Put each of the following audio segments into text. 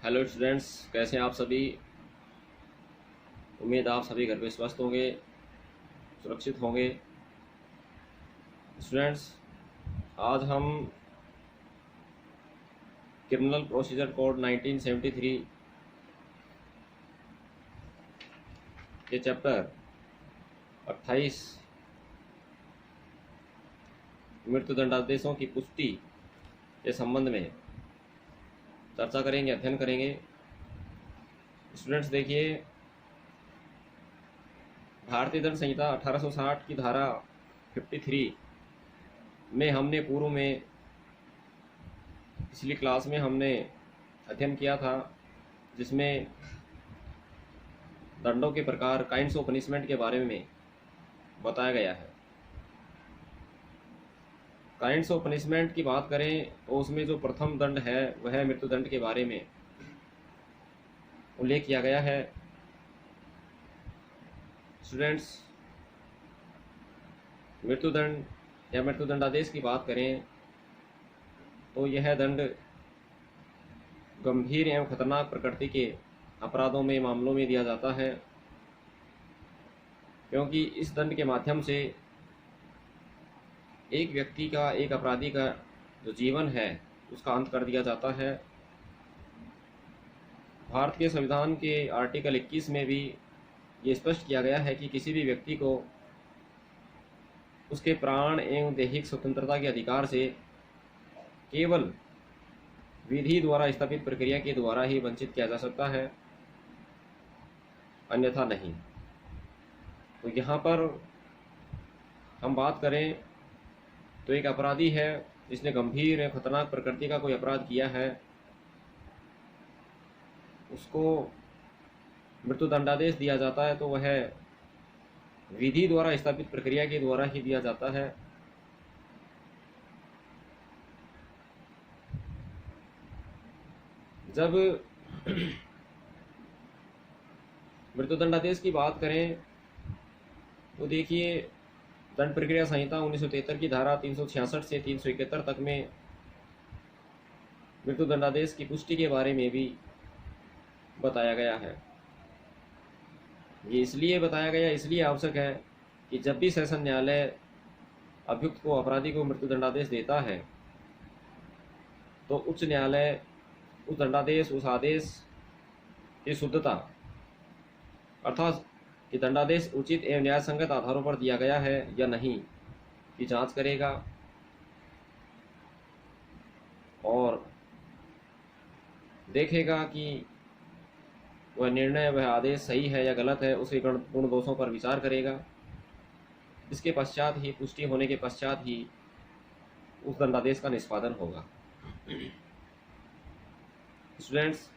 Hello students, कैसे हैं आप सभी। उम्मीद आप सभी घर पे स्वस्थ होंगे, सुरक्षित होंगे। स्टूडेंट्स, आज हम क्रिमिनल प्रोसीजर कोड 1973 के चैप्टर 28 मृत्युदंडादेशों की पुष्टि के संबंध में चर्चा करेंगे, अध्ययन करेंगे। स्टूडेंट्स देखिए, भारतीय दंड संहिता 1860 की धारा 53 में हमने पूर्व में पिछली क्लास में हमने अध्ययन किया था, जिसमें दंडों के प्रकार, काइंड्स ऑफ पनिशमेंट के बारे में बताया गया है। काइंड्स ऑफ पनिशमेंट की बात करें तो उसमें जो प्रथम दंड है वह मृत्युदंड के बारे में उल्लेख किया गया है। स्टूडेंट्स, मृत्युदंड या मृत्युदंडादेश की बात करें तो यह दंड गंभीर एवं खतरनाक प्रकृति के अपराधों में, मामलों में दिया जाता है, क्योंकि इस दंड के माध्यम से एक व्यक्ति का, एक अपराधी का जो जीवन है उसका अंत कर दिया जाता है। भारत के संविधान के आर्टिकल 21 में भी ये स्पष्ट किया गया है कि किसी भी व्यक्ति को उसके प्राण एवं दैहिक स्वतंत्रता के अधिकार से केवल विधि द्वारा स्थापित प्रक्रिया के द्वारा ही वंचित किया जा सकता है, अन्यथा नहीं। तो यहाँ पर हम बात करें तो एक अपराधी है जिसने गंभीर या खतरनाक प्रकृति का कोई अपराध किया है, उसको मृत्युदंडादेश दिया जाता है तो वह विधि द्वारा स्थापित प्रक्रिया के द्वारा ही दिया जाता है। जब मृत्युदंडादेश की बात करें तो देखिए, दंड प्रक्रिया संहिता 1973 की धारा 366 से 371 तक में मृत्युदंडादेश की पुष्टि के बारे में भी बताया गया है। ये इसलिए बताया गया, इसलिए आवश्यक है कि जब भी सेशन न्यायालय अभियुक्त को, अपराधी को मृत्युदंडादेश देता है तो उच्च न्यायालय उस दंडादेश, उस आदेश की शुद्धता, अर्थात कि दंडादेश उचित एवं न्यायसंगत आधारों पर दिया गया है या नहीं, की जांच करेगा और देखेगा कि वह निर्णय, वह आदेश सही है या गलत है, उसके गुण दोषों पर विचार करेगा। इसके पश्चात ही, पुष्टि होने के पश्चात ही उस दंडादेश का निष्पादन होगा। स्टूडेंट्स,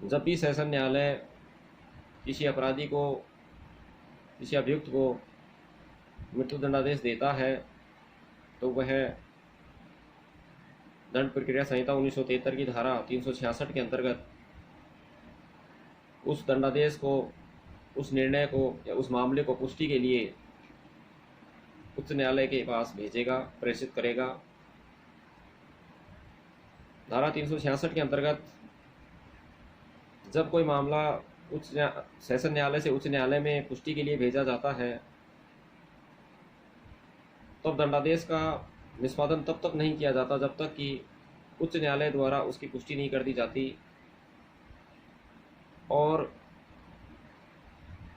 जब भी सेशन न्यायालय किसी अपराधी को, किसी अभियुक्त को मृत्युदंडादेश देता है तो वह दंड प्रक्रिया संहिता 1973 की धारा 366 के अंतर्गत उस दंडादेश को, उस निर्णय को या उस मामले को पुष्टि के लिए उच्च न्यायालय के पास भेजेगा, प्रेषित करेगा। धारा 366 के अंतर्गत जब कोई मामला सेशन न्यायालय से उच्च न्यायालय में पुष्टि के लिए भेजा जाता है तब दंडादेश का निष्पादन तब तक नहीं किया जाता जब तक कि उच्च न्यायालय द्वारा उसकी पुष्टि नहीं कर दी जाती और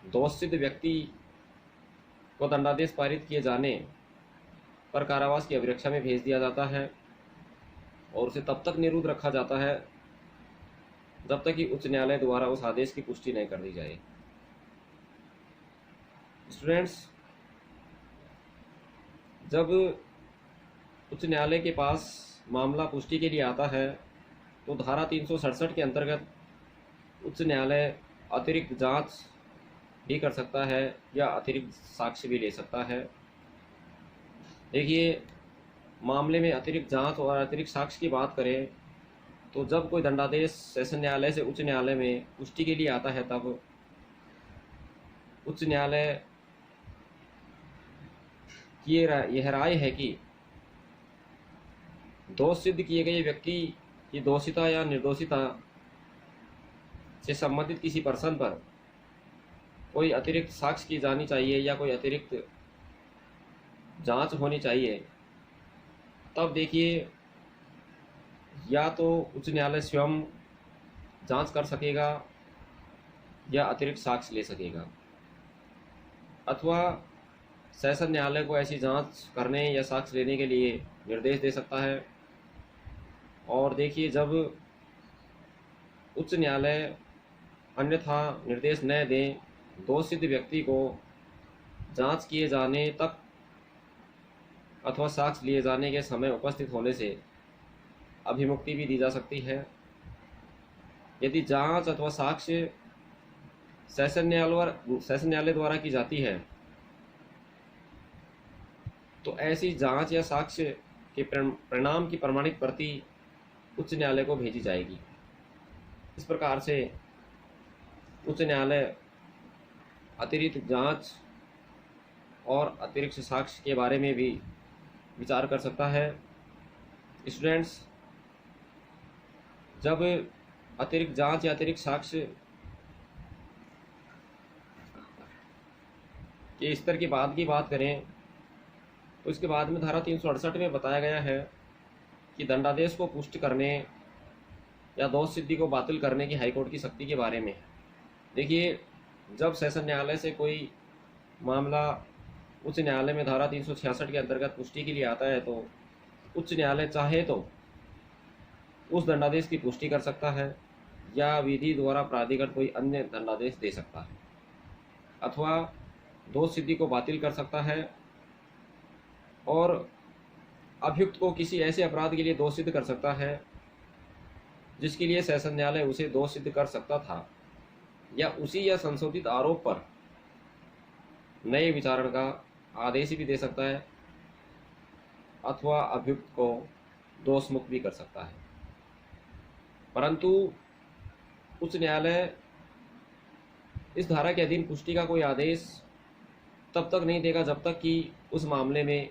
दोषसिद्ध व्यक्ति को दंडादेश पारित किए जाने पर कारावास की अभिरक्षा में भेज दिया जाता है और उसे तब तक निरुद्ध रखा जाता है जब तक कि उच्च न्यायालय द्वारा उस आदेश की पुष्टि नहीं कर दी जाए। स्टूडेंट्स, जब उच्च न्यायालय के पास मामला पुष्टि के लिए आता है तो धारा 367 के अंतर्गत उच्च न्यायालय अतिरिक्त जांच भी कर सकता है या अतिरिक्त साक्ष्य भी ले सकता है। देखिए, मामले में अतिरिक्त जांच और अतिरिक्त साक्ष्य की बात करें तो जब कोई दंडादेश सेशन न्यायालय से उच्च न्यायालय में पुष्टि के लिए आता है तब उच्च न्यायालय की यह राय है कि दोष सिद्ध किए गए व्यक्ति कि दोषिता या निर्दोषिता से संबंधित किसी पर्सन पर कोई अतिरिक्त साक्ष्य की जानी चाहिए या कोई अतिरिक्त जांच होनी चाहिए, तब देखिए या तो उच्च न्यायालय स्वयं जांच कर सकेगा या अतिरिक्त साक्ष्य ले सकेगा, अथवा सेशन न्यायालय को ऐसी जांच करने या साक्ष्य लेने के लिए निर्देश दे सकता है। और देखिए, जब उच्च न्यायालय अन्यथा निर्देश न दें, दोष सिद्ध व्यक्ति को जांच किए जाने तक अथवा साक्ष्य लिए जाने के समय उपस्थित होने से अभिमुक्ति भी दी जा सकती है। यदि जांच अथवा साक्ष्य सेशन न्यायालय द्वारा की जाती है, तो ऐसी जांच या साक्ष्य के परिणाम की प्रमाणित प्रति उच्च न्यायालय को भेजी जाएगी। इस प्रकार से उच्च न्यायालय अतिरिक्त जांच और अतिरिक्त साक्ष्य के बारे में भी विचार कर सकता है। स्टूडेंट्स, जब अतिरिक्त जांच या अतिरिक्त साक्ष्य के स्तर के बाद की बात करें, तो इसके बाद में धारा 368 में बताया गया है कि दंडादेश को पुष्ट करने या दोष सिद्धि को बातिल करने की हाईकोर्ट की शक्ति के बारे में। देखिए, जब सेशन न्यायालय से कोई मामला उच्च न्यायालय में धारा 366 के अंतर्गत पुष्टि के लिए आता है, तो उच्च न्यायालय चाहे तो उस दंडादेश की पुष्टि कर सकता है या विधि द्वारा प्राधिकरण कोई अन्य दंडादेश दे सकता है, अथवा दोष सिद्धि को बातिल कर सकता है और अभियुक्त को किसी ऐसे अपराध के लिए दोष सिद्ध कर सकता है जिसके लिए सेशन न्यायालय उसे दोष सिद्ध कर सकता था, या उसी या संशोधित आरोप पर नए विचारण का आदेश भी दे सकता है, अथवा अभियुक्त को दोष मुक्त भी कर सकता है। परंतु उच्च न्यायालय इस धारा के अधीन पुष्टि का कोई आदेश तब तक नहीं देगा जब तक कि उस मामले में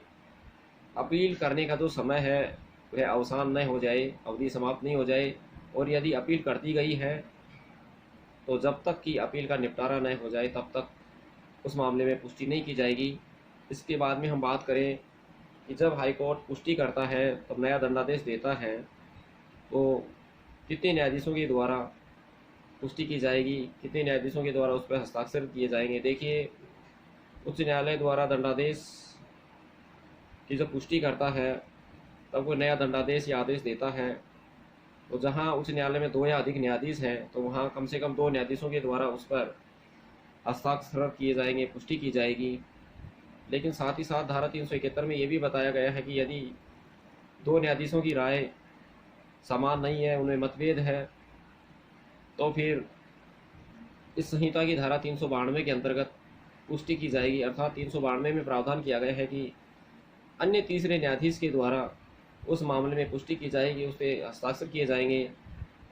अपील करने का जो समय है वह अवसान न हो जाए, अवधि समाप्त नहीं हो जाए। और यदि अपील कर दी गई है तो जब तक कि अपील का निपटारा न हो जाए तब तक उस मामले में पुष्टि नहीं की जाएगी। इसके बाद में हम बात करें कि जब हाईकोर्ट पुष्टि करता है, तब नया दंडादेश देता है, तो कितने न्यायाधीशों के द्वारा पुष्टि की जाएगी, कितने न्यायाधीशों के द्वारा उस पर हस्ताक्षर किए जाएंगे। देखिए, उच्च न्यायालय द्वारा दंडादेश की जब पुष्टि करता है, तब वो नया दंडादेश या आदेश देता है, तो जहां उच्च न्यायालय में 2 या अधिक न्यायाधीश हैं, तो वहां कम से कम 2 न्यायाधीशों के द्वारा उस पर हस्ताक्षर किए जाएंगे, पुष्टि की जाएगी। लेकिन साथ ही साथ धारा 371 में ये भी बताया गया है कि यदि 2 न्यायाधीशों की राय समान नहीं है, उनमें मतभेद है, तो फिर इस संहिता की धारा 392 के अंतर्गत पुष्टि की जाएगी। अर्थात 392 में प्रावधान किया गया है कि अन्य तीसरे न्यायाधीश के द्वारा उस मामले में पुष्टि की जाएगी, उस पर हस्ताक्षर किए जाएंगे,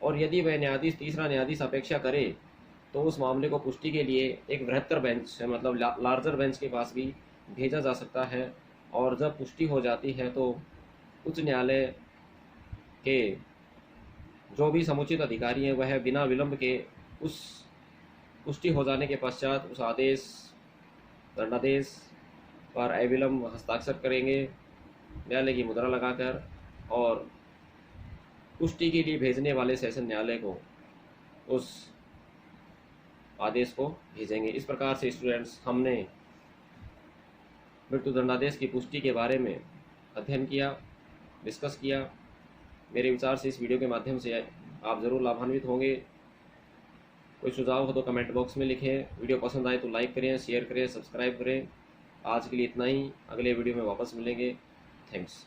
और यदि वह न्यायाधीश तीसरा न्यायाधीश अपेक्षा करे तो उस मामले को पुष्टि के लिए एक बृहत्तर बेंच मतलब लार्जर बेंच के पास भी भेजा जा सकता है। और जब पुष्टि हो जाती है तो उच्च न्यायालय के जो भी समुचित अधिकारी हैं वह बिना विलंब के उस पुष्टि हो जाने के पश्चात उस आदेश दंडादेश पर अविलंब हस्ताक्षर करेंगे न्यायालय की मुद्रा लगाकर, और पुष्टि के लिए भेजने वाले सेशन न्यायालय को उस आदेश को भेजेंगे। इस प्रकार से स्टूडेंट्स, हमने मृत्यु दंडादेश की पुष्टि के बारे में अध्ययन किया, डिस्कस किया। मेरे विचार से इस वीडियो के माध्यम से आप ज़रूर लाभान्वित होंगे। कोई सुझाव हो तो कमेंट बॉक्स में लिखें। वीडियो पसंद आए तो लाइक करें, शेयर करें, सब्सक्राइब करें। आज के लिए इतना ही, अगले वीडियो में वापस मिलेंगे। थैंक्स।